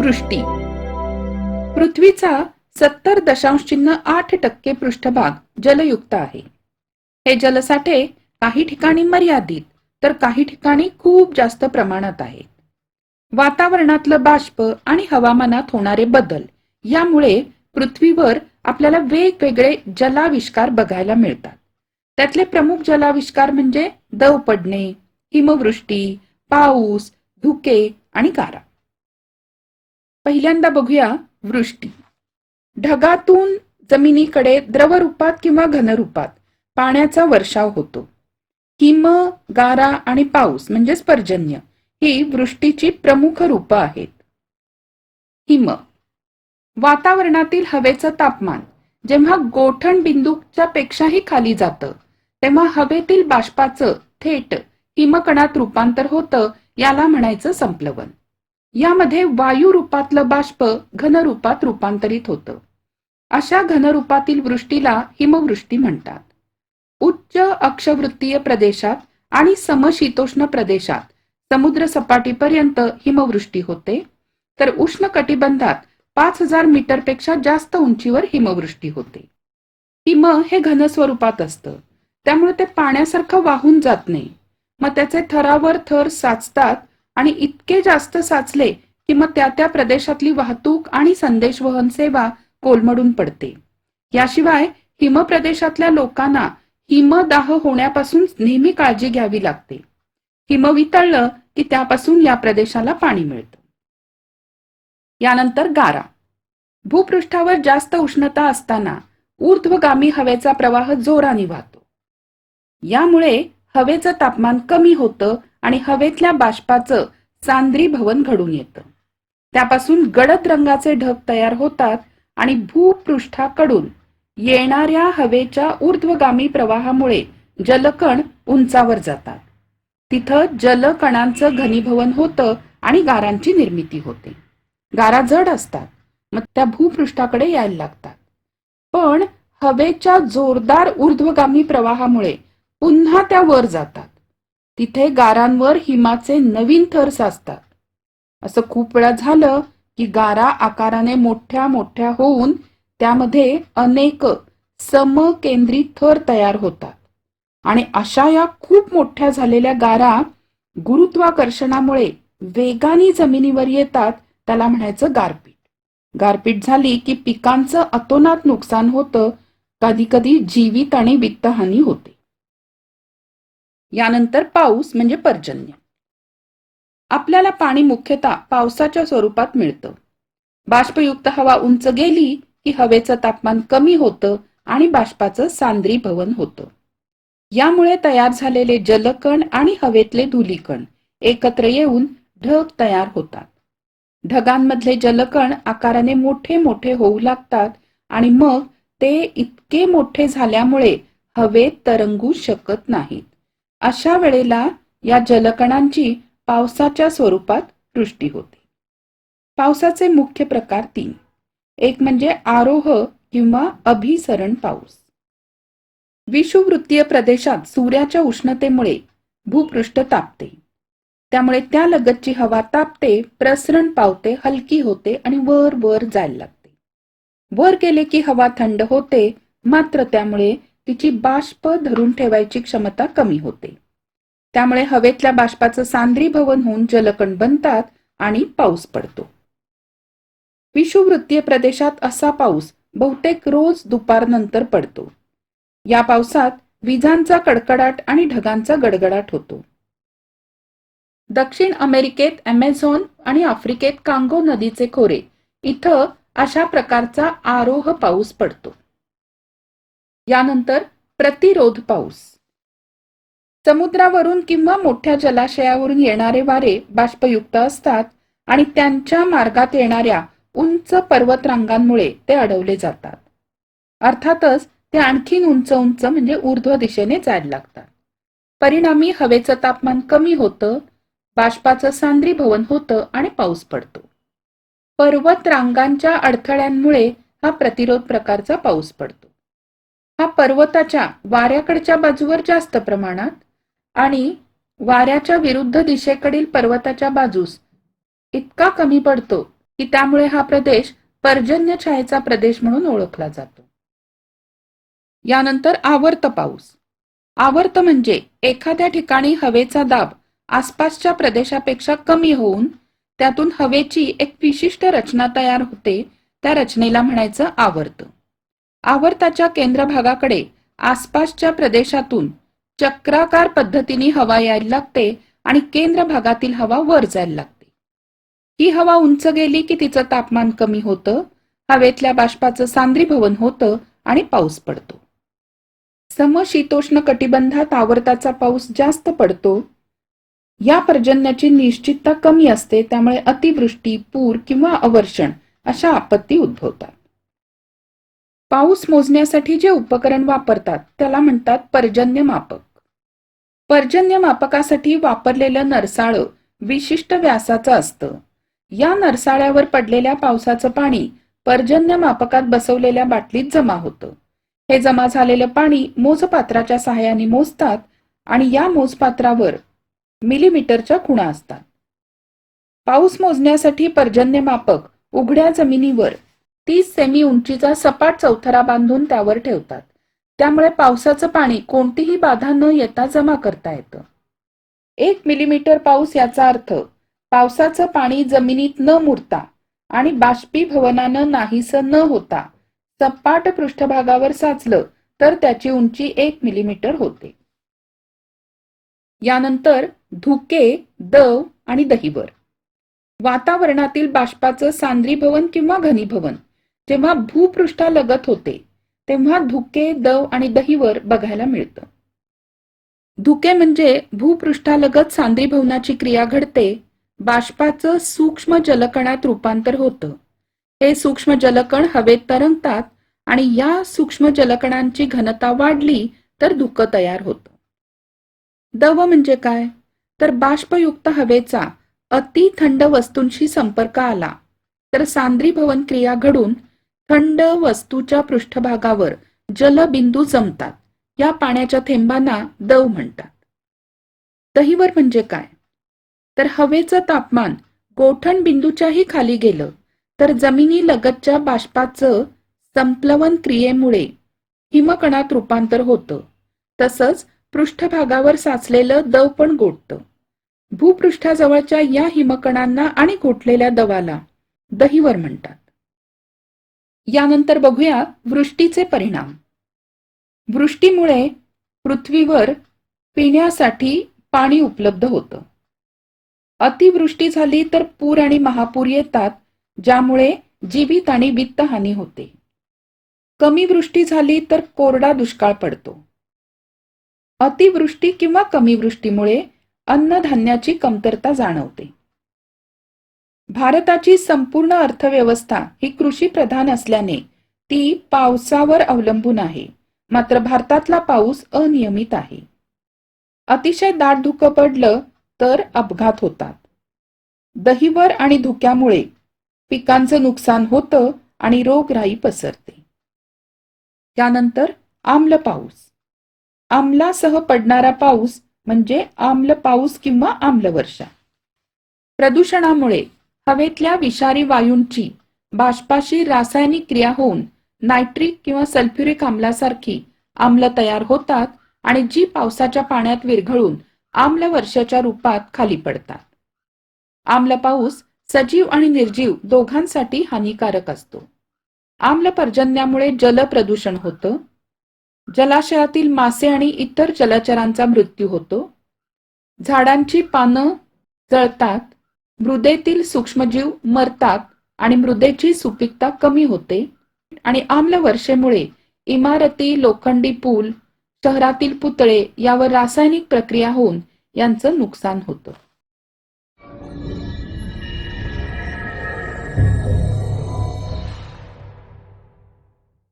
वृष्टी. पृथ्वीचा 70.8% पृष्ठभाग जलयुक्त आहे. हे जलसाठे काही ठिकाणी मर्यादित तर काही ठिकाणी खूप जास्त प्रमाणात आहेत. वातावरणातलं बाष्प आणि हवामानात होणारे बदल यामुळे पृथ्वीवर आपल्याला वेगवेगळे जलाविष्कार बघायला मिळतात. त्यातले प्रमुख जलाविष्कार म्हणजे दव पडणे, हिमवृष्टी, पाऊस, धुके आणि गारा. पहिल्यांदा बघूया वृष्टी. ढगातून जमिनीकडे द्रवरूपात किंवा घनरूपात पाण्याचा वर्षाव होतो. हिम, गारा आणि पाऊस म्हणजे पर्जन्य ही वृष्टीची प्रमुख रूपं आहेत. हिम. वातावरणातील हवेचं तापमान जेव्हा गोठण बिंदूच्या पेक्षाही खाली जातं तेव्हा हवेतील बाष्पाचं थेट हिमकणात रूपांतर होतं, याला म्हणायचं संप्लवन. यामध्ये वायू रूपातलं बाष्प घनरूपात रूपांतरित होतं. अशा घनरूपातील वृष्टीला हिमवृष्टी म्हणतात. उच्च अक्षवृत्तीय प्रदेशात आणि समशीतोष्ण प्रदेशात समुद्र सपाटीपर्यंत हिमवृष्टी होते, तर उष्ण कटिबंधात 5000 मीटरपेक्षा जास्त उंचीवर हिमवृष्टी होते. हिम हे घनस्वरूपात असतं, त्यामुळे ते पाण्यासारखं वाहून जात नाही. मग त्याचे थरावर थर साचतात आणि इतके जास्त साचले की मग त्या प्रदेशातली वाहतूक आणि संदेशवहन सेवा कोलमडून पडते. याशिवाय हिमप्रदेशातल्या लोकांना हिमदाह होण्यापासून नेहमी काळजी घ्यावी लागते. हिम वितळलं की त्यापासून या प्रदेशाला पाणी मिळतं. यानंतर गारा. भूपृष्ठावर जास्त उष्णता असताना ऊर्ध्वगामी हवेचा प्रवाह जोराने वाहतो. यामुळे हवेचं तापमान कमी होतं आणि हवेतल्या बाष्पाचं सांद्रीभवन घडून येतं. त्यापासून गडद रंगाचे ढग तयार होतात आणि भूपृष्ठाकडून येणाऱ्या हवेच्या ऊर्ध्वगामी प्रवाहामुळे जलकण उंचावर जातात. तिथं जलकणांचं घनीभवन होतं आणि गारांची निर्मिती होते. गारा जड असतात, मग त्या भूपृष्ठाकडे यायला लागतात. पण हवेच्या जोरदार ऊर्ध्वगामी प्रवाहामुळे पुन्हा त्या वर जातात. तिथे गारांवर हिमाचे नवीन थर साचतात. असं खूप वेळा झालं की गारा आकाराने मोठ्या मोठ्या होऊन त्यामध्ये अनेक समकेंद्री थर तयार होतात आणि अशा या खूप मोठ्या झालेल्या गारा गुरुत्वाकर्षणामुळे वेगाने जमिनीवर येतात. त्याला म्हणायचं गारपीट. गारपीट झाली की पिकांचं अतोनात नुकसान होतं, कधी कधी जीवित आणि वित्तहानी होते. यानंतर पाऊस म्हणजे पर्जन्य. आपल्याला पाणी मुख्यतः पावसाच्या स्वरूपात मिळतं. बाष्पयुक्त हवा उंच गेली की हवेचं तापमान कमी होतं आणि बाष्पाचं सांद्रीभवन होतं. यामुळे तयार झालेले जलकण आणि हवेतले धुलीकण एकत्र येऊन ढग तयार होतात. ढगांमधले जलकण आकाराने मोठे मोठे होऊ लागतात आणि मग ते इतके मोठे झाल्यामुळे हवेत तरंगू शकत नाहीत. अशा वेळेला या जलकणांची पावसाच्या स्वरूपात वृष्टी होते. पावसाचे मुख्य प्रकार 3. एक म्हणजे आरोह किंवा अभिसरण पाऊस. विषुववृत्तीय प्रदेशात सूर्याच्या उष्णतेमुळे भूपृष्ठ तापते. त्यामुळे त्या लगतची हवा तापते, प्रसरण पावते, हलकी होते आणि वर वर जायला लागते. वर गेले की हवा थंड होते, मात्र त्यामुळे तिची बाष्प धरून ठेवायची क्षमता कमी होते. त्यामुळे हवेतल्या बाष्पाचं सांद्रीभवन होऊन जलकण बनतात आणि पाऊस पडतो. विषुववृत्तीय प्रदेशात असा पाऊस बहुतेक रोज दुपारनंतर पडतो. या पावसात विजांचा कडकडाट आणि ढगांचा गडगडाट होतो. दक्षिण अमेरिकेत ॲमेझॉन आणि आफ्रिकेत कांगो नदीचे खोरे इथं अशा प्रकारचा आरोह पाऊस पडतो. यानंतर प्रतिरोध पाऊस. समुद्रावरून किंवा मोठ्या जलाशयावरून येणारे वारे बाष्पयुक्त असतात आणि त्यांच्या मार्गात येणाऱ्या उंच पर्वतरांगांमुळे ते अडवले जातात. अर्थातच ते आणखीन उंच उंच म्हणजे ऊर्ध्व दिशेने जायला लागतात. परिणामी हवेचं तापमान कमी होतं, बाष्पाचं सांद्रीभवन होतं आणि पाऊस पडतो. पर्वत रांगांच्या अडथळ्यांमुळे हा प्रतिरोध प्रकारचा पाऊस पडतो. हा पर्वताच्या वाऱ्याकडच्या बाजूवर जास्त प्रमाणात आणि वाऱ्याच्या विरुद्ध दिशेकडील पर्वताच्या बाजूस इतका कमी पडतो की त्यामुळे हा प्रदेश पर्जन्य छायेचा प्रदेश म्हणून ओळखला जातो. यानंतर आवर्त पाऊस. आवर्त म्हणजे एखाद्या ठिकाणी हवेचा दाब आसपासच्या प्रदेशापेक्षा कमी होऊन त्यातून हवेची एक विशिष्ट रचना तयार होते, त्या रचनेला म्हणायचं आवर्त. आवर्ताच्या केंद्रभागाकडे आसपासच्या प्रदेशातून चक्राकार पद्धतीने हवा यायला लागते आणि केंद्र भागातील हवा वर जायला लागते. ही हवा उंच गेली की तिचं तापमान कमी होतं, हवेतल्या बाष्पाचं सांद्रीभवन होतं आणि पाऊस पडतो. समशीतोष्ण कटिबंधात आवर्ताचा पाऊस जास्त पडतो. या पर्जन्याची निश्चितता कमी असते, त्यामुळे अतिवृष्टी, पूर किंवा अवर्षण अशा आपत्ती उद्भवतात. पाऊस मोजण्यासाठी जे उपकरण वापरतात त्याला म्हणतात पर्जन्य मापक. पर्जन्य मापकासाठी वापरलेलं नरसाळं विशिष्ट व्यासाचं असतं. या नरसाळ्यावर पडलेल्या पावसाचं पाणी पर्जन्य मापकात बसवलेल्या बाटलीत जमा होतं. हे जमा झालेलं पाणी मोजपात्राच्या सहाय्याने मोजतात आणि या मोजपात्रावर मिलीमीटरच्या खुणा असतात. पाऊस मोजण्यासाठी पर्जन्य मापक उघड्या जमिनीवर 30 सेमी उंचीचा सपाट चौथरा बांधून त्यावर ठेवतात. त्यामुळे पावसाचं पाणी कोणतीही बाधा न येता जमा करता येतं. 1 मिलीमीटर पाऊस याचा अर्थ पावसाचं पाणी जमिनीत न मुरता आणि बाष्पीभवनानं नाहीसं न होता सपाट पृष्ठभागावर साचलं तर त्याची उंची 1 मिलीमीटर होते. यानंतर धुके, दव आणि दहिवर. वातावरणातील बाष्पाचं सांद्रीभवन किंवा घनीभवन जेव्हा भूपृष्ठालगत होते तेव्हा धुके, दव आणि दहिवर बघायला मिळतं. धुके म्हणजे भूपृष्ठालगत सांद्रीभवनाची क्रिया घडते, बाष्पाचं सूक्ष्म जलकणात रूपांतर होतं. हे सूक्ष्म जलकण हवेत तरंगतात आणि या सूक्ष्म जलकणांची घनता वाढली तर धुकं तयार होतं. दव म्हणजे काय? तर बाष्पयुक्त हवेचा अति थंड वस्तूंशी संपर्क आला तर सांद्रीभवन क्रिया घडून थंड वस्तूच्या पृष्ठभागावर जलबिंदू जमतात. या पाण्याच्या थेंबांना दव म्हणतात. दहिवर म्हणजे काय? तर हवेचं तापमान गोठण बिंदूच्याही खाली गेलं तर जमिनी लगतच्या बाष्पाचं संप्लवन क्रियेमुळे हिमकणात रूपांतर होतं. तसंच पृष्ठभागावर साचलेलं दव पण गोठतं. भूपृष्ठाजवळच्या या हिमकणांना आणि गोठलेल्या दवाला दहिवर म्हणतात. यानंतर बघूया वृष्टीचे परिणाम. वृष्टीमुळे पृथ्वीवर पिण्यासाठी पाणी उपलब्ध होतं. अतिवृष्टी झाली तर पूर आणि महापूर येतात, ज्यामुळे जीवित आणि वित्तहानी होते. कमी वृष्टी झाली तर कोरडा दुष्काळ पडतो. अतिवृष्टी किंवा कमी वृष्टीमुळे अन्नधान्याची कमतरता जाणवते. भारताची संपूर्ण अर्थव्यवस्था ही कृषी प्रधान असल्याने ती पावसावर अवलंबून आहे. मात्र भारतातला पाऊस अनियमित आहे. अतिशय दाट धुकं पडलं तर अपघात होतात. दहिवर आणि धुक्यामुळे पिकांचं नुकसान होतं आणि रोगराई पसरते. त्यानंतर आम्ल पाऊस. आम्लासह पडणारा पाऊस म्हणजे आम्ल पाऊस किंवा आम्लवर्षा. प्रदूषणामुळे हवेतल्या विषारी वायूंची बाष्पाशी रासायनिक क्रिया होऊन नायट्रिक किंवा सल्फ्युरिक आम्लासारखी आम्ल तयार होतात आणि जी पावसाच्या पाण्यात विरघळून आम्लवर्षाच्या रूपात खाली पडतात. आम्ल पाऊस सजीव आणि निर्जीव दोघांसाठी हानिकारक असतो. आम्ल पर्जन्यामुळे जल प्रदूषण होतं. जलाशयातील मासे आणि इतर जलचरांचा मृत्यू होतो. झाडांची पानं जळतात. मृदेतील सूक्ष्मजीव मरतात आणि मृदेची सुपीकता कमी होते. आणि आम्ल वर्षेमुळे इमारती, लोखंडी पूल, शहरातील पुतळे यावर रासायनिक प्रक्रिया होऊन यांचं नुकसान होतं.